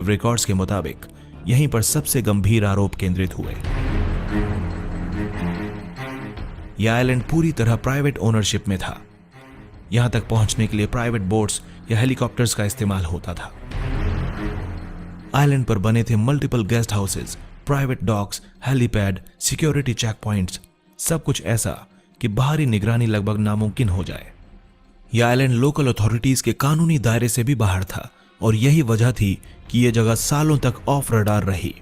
Records के मुताबिक यहीं पर सबसे गंभीर आरोप केंद्रित हुए। यह आइलैंड पूरी तरह प्राइवेट ओनरशिप में था। यहां तक पहुंचने के लिए प्राइवेट बोट्स या हेलीकॉप्टर्स का इस्तेमाल होता था। आइलैंड पर बने थे multiple guest houses, private docks, helipad, security check points, सब कुछ ऐसा कि बाहरी निगरानी लगभग नामुमकिन हो जाए। यह आइलैंड लोकल अथॉरिटीज के कानूनी दायरे से भी बाहर था और यही वजह थी कि यह जगह सालों तक ऑफ रडार रही।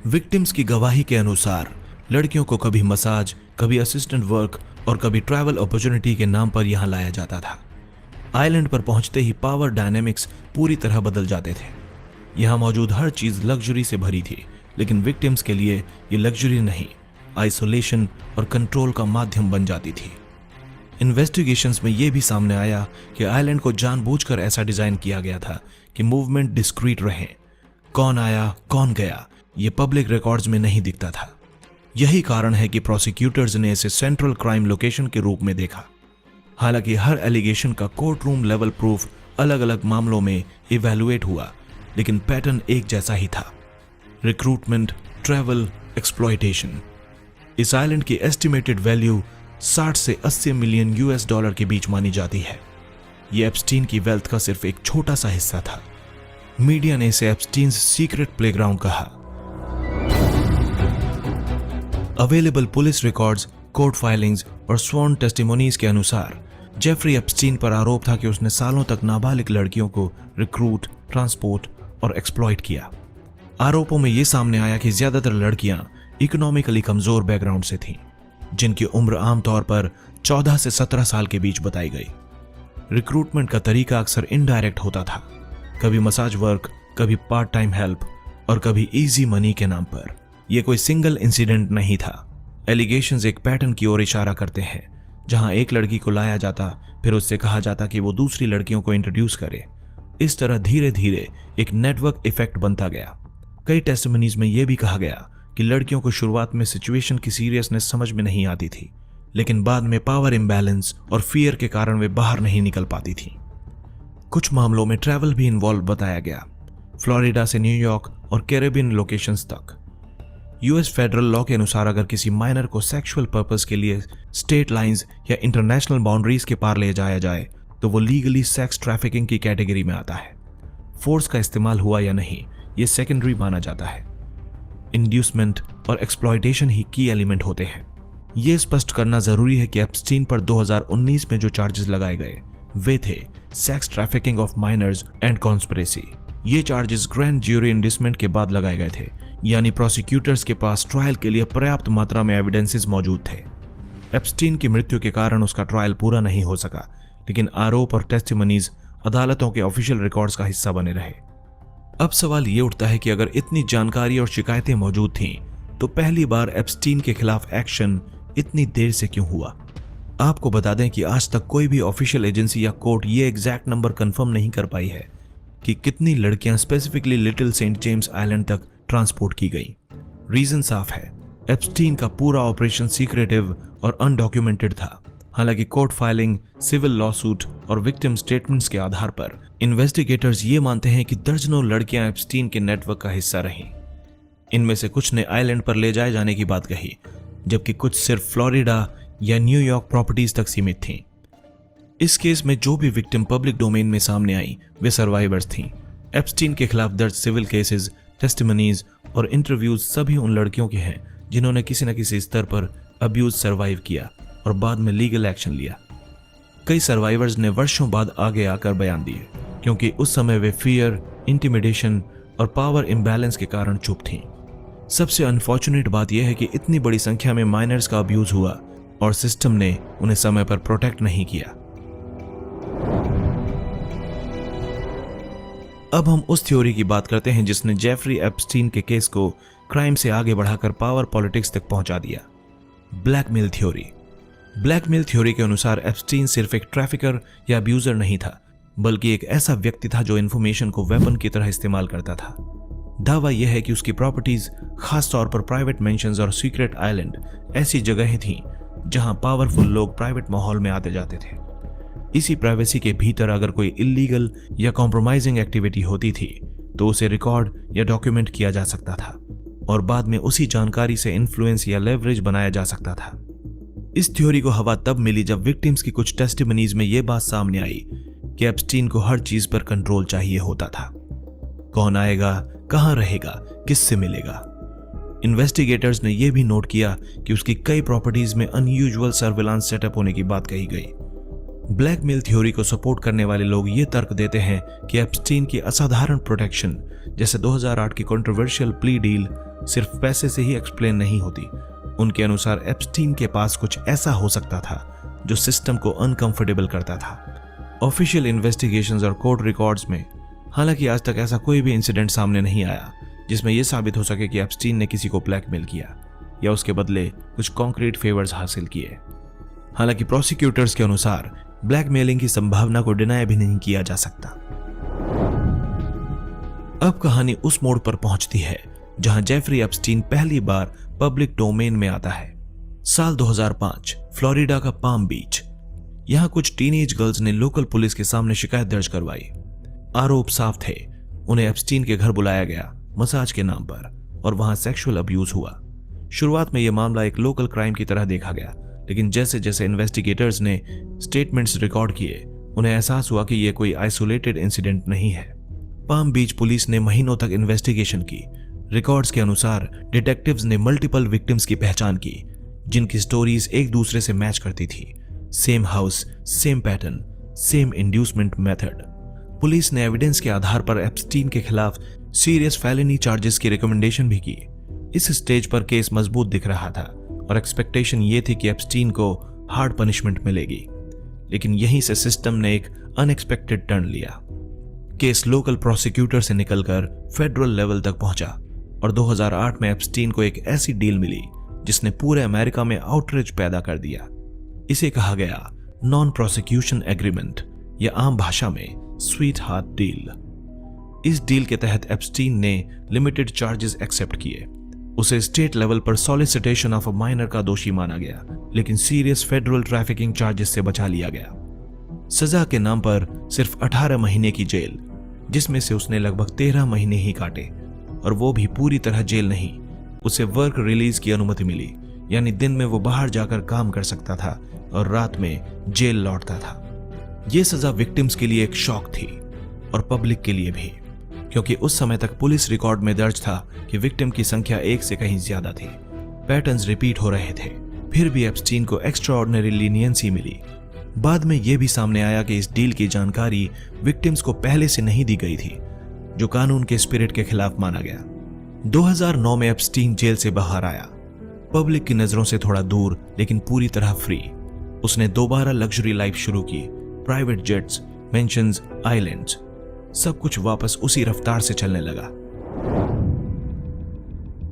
विक्टिम्स की गवाही के अनुसार लड़कियों को कभी मसाज, कभी असिस्टेंट वर्क और कभी ट्रैवल अपॉर्चुनिटी के नाम पर यहां लाया जाता था। आइलैंड पर पहुंचते ही पावर डायनेमिक्स पूरी तरह बदल जाते थे। यहां मौजूद हर चीज लग्जरी से भरी थी, लेकिन विक्टिम्स के लिए ये लग्जरी नहीं, आइसोलेशन और कंट्रोल का माध्यम बन जाती थी। इन्वेस्टिगेशंस में यह भी सामने आया कि आइलैंड को जानबूझकर ऐसा डिजाइन किया गया था कि मूवमेंट डिस्क्रीट रहे। कौन आया, कौन गया, ये पब्लिक रिकॉर्ड्स में नहीं दिखता था। यही कारण है कि प्रोसिक्यूटर्स ने इसे सेंट्रल क्राइम लोकेशन के रूप में देखा। हालांकि हर एलिगेशन का कोर्ट रूम लेवल प्रूफ अलग अलग मामलों में इवैल्यूएट हुआ, लेकिन पैटर्न एक जैसा ही था: रिक्रूटमेंट, ट्रैवल, एक्सप्लॉयटेशन। इस आइलैंड की एस्टिमेटेड वैल्यू 60 से 80 मिलियन यूएस डॉलर के बीच मानी जाती है। यह एप्स्टीन की वेल्थ का सिर्फ एक छोटा सा हिस्सा था। मीडिया ने इसे एप्स्टीन्स सीक्रेट प्लेग्राउंड कहा। Available police records, court filings और स्वॉर्न टेस्टिमोनीज के अनुसार जेफरी एप्स्टीन पर आरोप था कि उसने सालों तक नाबालिग लड़कियों को रिक्रूट, ट्रांसपोर्ट और एक्सप्लॉइट किया। आरोपों में यह सामने आया कि ज्यादातर लड़कियां इकोनॉमिकली कमजोर बैकग्राउंड से थीं, जिनकी उम्र आमतौर पर 14 से 17 साल के बीच बताई गई। रिक्रूटमेंट का तरीका अक्सर इनडायरेक्ट होता था, कभी मसाज वर्क, कभी पार्ट टाइम हेल्प और कभी इजी मनी के नाम पर। यह कोई सिंगल इंसिडेंट नहीं था। एलिगेशंस एक पैटर्न की ओर इशारा करते हैं, जहां एक लड़की को लाया जाता, फिर उससे कहा जाता कि वो दूसरी लड़कियों को इंट्रोड्यूस करे। इस तरह धीरे धीरे एक नेटवर्क इफेक्ट बनता गया। कई टेस्टिमनीज में यह भी कहा गया कि लड़कियों को शुरुआत में सिचुएशन की सीरियसनेस समझ में नहीं आती थी, लेकिन बाद में पावर इम्बैलेंस और फियर के कारण वे बाहर नहीं निकल पाती थीं। कुछ मामलों में ट्रैवल भी इन्वॉल्व बताया गया, फ्लोरिडा से न्यूयॉर्क और कैरेबियन लोकेशंस तक। यूएस फेडरल लॉ के अनुसार अगर किसी माइनर को सेक्सुअल पर्पस के लिए स्टेट लाइंस या इंटरनेशनल बाउंड्रीज के पार ले जाया जाए तो वो लीगली सेक्स ट्रैफिकिंग की कैटेगरी में आता है। फोर्स का इस्तेमाल हुआ या नहीं, ये सेकेंडरी माना जाता है। इंड्यूसमेंट और एक्सप्लॉयटेशन ही की एलिमेंट होते हैं। यह स्पष्ट करना जरूरी है कि एप्स्टीन पर 2019 में जो चार्जेस लगाए गए वे थे sex trafficking of minors and conspiracy. ये चार्जेस ग्रैंड ज्यूरी इंडिसमेंट के बाद लगाए गए थे, यानी प्रोसिक्यूटर्स के पास ट्रायल के लिए पर्याप्त मात्रा में एविडेंसेस मौजूद थे। एप्स्टीन की मृत्यु के कारण उसका ट्रायल पूरा नहीं हो सका, लेकिन आरोप और टेस्टिमनीज अदालतों के ऑफिशियल रिकॉर्ड्स का हिस्सा बने रहे। अब सवाल ये उठता है कि अगर इतनी जानकारी और शिकायतें मौजूद थीं, तो पहली बार एप्स्टीन के खिलाफ एक्शन इतनी देर से क्यों हुआ? आपको बता दें कि आज तक कोई भी ऑफिशियल एजेंसी या कोर्ट ये एग्जैक्ट नंबर कंफर्म नहीं कर पाई है कि कितनी लड़कियां specifically little Saint James island तक ट्रांसपोर्ट की गई। रीजन साफ है, एप्स्टीन का पूरा ऑपरेशन सीक्रेटिव और अनडॉक्यूमेंटेड था। हालांकि कोर्ट फाइलिंग, सिविल लॉसूट और विक्टिम स्टेटमेंट्स के आधार पर इन्वेस्टिगेटर्स ये मानते हैं कि दर्जनों लड़कियां एप्स्टीन के नेटवर्क का हिस्सा रहीं। इनमें से कुछ ने आइलैंड पर ले जाए जाने की बात कही, जबकि कुछ सिर्फ फ्लोरिडा या न्यूयॉर्क प्रॉपर्टीज तक सीमित थीं। इस केस में जो भी विक्टिम पब्लिक डोमेन में सामने आई वे सर्वाइवर्स थीं। एप्स्टीन के खिलाफ दर्ज सिविल केसेस, टेस्टिमनीज और इंटरव्यूज सभी उन लड़कियों के हैं जिन्होंने किसी न किसी स्तर पर अब्यूज सर्वाइव किया और बाद में लीगल एक्शन लिया। कई सर्वाइवर्स ने वर्षों बाद आगे आकर बयान दिए, क्योंकि उस समय वे फियर, इंटिमिडेशन और पावर इम्बैलेंस के कारण चुप थीं। सबसे अनफॉर्चुनेट बात यह है कि इतनी बड़ी संख्या में माइनर्स का अब्यूज हुआ और सिस्टम ने उन्हें समय पर प्रोटेक्ट नहीं किया। अब हम उस थ्योरी की बात करते हैं जिसने जेफरी एप्स्टीन के केस को क्राइम से आगे बढ़ाकर पावर पॉलिटिक्स तक पहुंचा दिया, ब्लैकमेल थ्योरी। ब्लैकमेल थ्योरी के अनुसार एप्स्टीन सिर्फ एक ट्रैफिकर या अब्यूजर नहीं था, बल्कि एक ऐसा व्यक्ति था जो इन्फॉर्मेशन को वेपन की तरह इस्तेमाल करता था। दावा यह है कि उसकी प्रॉपर्टीज, खास तौर पर प्राइवेट मेंशंस और सीक्रेट आइलैंड, ऐसी जगहें थीं जहां पावरफुल लोग प्राइवेट माहौल में आते जाते थे। इसी प्राइवेसी के भीतर अगर कोई इलीगल या कॉम्प्रोमाइजिंग एक्टिविटी होती थी तो उसे रिकॉर्ड या डॉक्यूमेंट किया जा सकता था और बाद में उसी जानकारी से इन्फ्लुएंस या लेवरेज बनाया जा सकता था। इस थ्योरी को हवा तब मिली जब विक्टिम्स की कुछ टेस्टिमनीज में यह बात सामने आई कि एप्स्टीन को हर चीज पर कंट्रोल चाहिए होता था। कौन आएगा, कहां रहेगा, किससे मिलेगा। इन्वेस्टिगेटर्स ने यह भी नोट किया कि उसकी कई प्रॉपर्टीज में अनयूजुअल सर्विलांस सेटअप होने की बात कही गई। ब्लैकमेल थ्योरी को सपोर्ट करने वाले लोग ये तर्क देते हैं कि एप्स्टीन की असाधारण प्रोटेक्शन, जैसे 2008 की कंट्रोवर्शियल प्ली डील, सिर्फ पैसे से ही एक्सप्लेन नहीं होती। उनके अनुसार एप्स्टीन के पास कुछ ऐसा हो सकता था जो सिस्टम को अनकंफर्टेबल करता था। ऑफिशियल इन्वेस्टिगेशंस और कोर्ट रिकॉर्ड्स में हालांकि आज तक ऐसा कोई भी इंसिडेंट सामने नहीं आया जिसमें यह साबित हो सके कि एप्स्टीन ने किसी को ब्लैकमेल किया या उसके बदले कुछ कॉन्क्रीट फेवर्स हासिल किए। हालांकि प्रोसिक्यूटर्स के अनुसार ब्लैकमेलिंग की संभावना को डिनाय भी नहीं किया जा सकता। अब कहानी उस मोड़ पर पहुंचती है जहां जेफरी एप्स्टीन पहली बार पब्लिक डोमेन में आता है। साल 2005, फ्लोरिडा का पाम बीच। यहां कुछ टीनेज गर्ल्स ने लोकल पुलिस के सामने शिकायत दर्ज करवाई। आरोप साफ थे, उन्हें एप्स्टीन के घर बुलाया गया मसाज के नाम पर और वहां सेक्सुअल अब्यूज हुआ। शुरुआत में यह मामला एक लोकल क्राइम की तरह देखा गया, लेकिन जैसे जैसे इन्वेस्टिगेटर्स ने स्टेटमेंट्स रिकॉर्ड किए, उन्हें एहसास हुआ कि यह कोई आइसोलेटेड इंसिडेंट नहीं है। पाम बीच पुलिस ने महीनों तक इन्वेस्टिगेशन की। रिकॉर्ड्स के अनुसार डिटेक्टिव्स ने मल्टीपल विक्टिम्स की पहचान की जिनकी स्टोरीज एक दूसरे से मैच करती थी। Same house, same pattern, same inducement method. Police ने एविडेंस के आधार पर एप्स्टीन के खिलाफ सीरियस फेलिनी चार्जेस की रिकमेंडेशन भी की। इस स्टेज पर केस मजबूत दिख रहा था और एक्सपेक्टेशन ये थी कि एप्स्टीन को हार्ड पनिशमेंट मिलेगी, लेकिन यहीं से सिस्टम ने एक अनएक्सपेक्टेड टर्न लिया। केस लोकल प्रोसिक्यूटर से निकलकर फेडरल लेवल तक पहुंचा और 2008 में एप्स्टीन को एक ऐसी डील मिली जिसने पूरे अमेरिका में आउटरीच पैदा कर दिया। इसे कहा गया नॉन प्रोसिक्यूशन एग्रीमेंट या आम भाषा में स्वीट हार्ट डील। इस डील के तहत एप्स्टीन ने लिमिटेड चार्जेस एक्सेप्ट किए। उसे स्टेट लेवल पर सॉलिसिटेशन ऑफ अ माइनर का दोषी माना गया, लेकिन सीरियस फेडरल ट्रैफिकिंग चार्जेस से बचा लिया गया। सजा के नाम पर सिर्फ 18 महीने की जेल, जिसमें से उसने लगभग 13 महीने ही काटे, और वो भी पूरी तरह जेल नहीं। उसे वर्क रिलीज की अनुमति मिली, यानी दिन में वो बाहर जाकर काम कर सकता था और रात में जेल लौटता था। ये सजा विक्टिम्स के लिए एक शॉक थी और पब्लिक के लिए भी, क्योंकि उस समय तक पुलिस रिकॉर्ड में दर्ज था कि विक्टिम की संख्या एक से कहीं ज्यादा थी। पैटर्न्स रिपीट हो रहे थे, फिर भी एप्स्टीन को एक्स्ट्राऑर्डिनरी लीनियंसी मिली। बाद में यह भी सामने आया कि इस डील की जानकारी विक्टिम्स को पहले से नहीं दी गई थी, जो कानून के स्पिरिट के खिलाफ माना गया। 2009 में एप्स्टीन जेल से बाहर आया, पब्लिक की नजरों से थोड़ा दूर लेकिन पूरी तरह फ्री। उसने दोबारा लग्जरी लाइफ शुरू की, प्राइवेट जेट्स, मेंशंस, आइलैंड्स, सब कुछ वापस उसी रफ्तार से चलने लगा।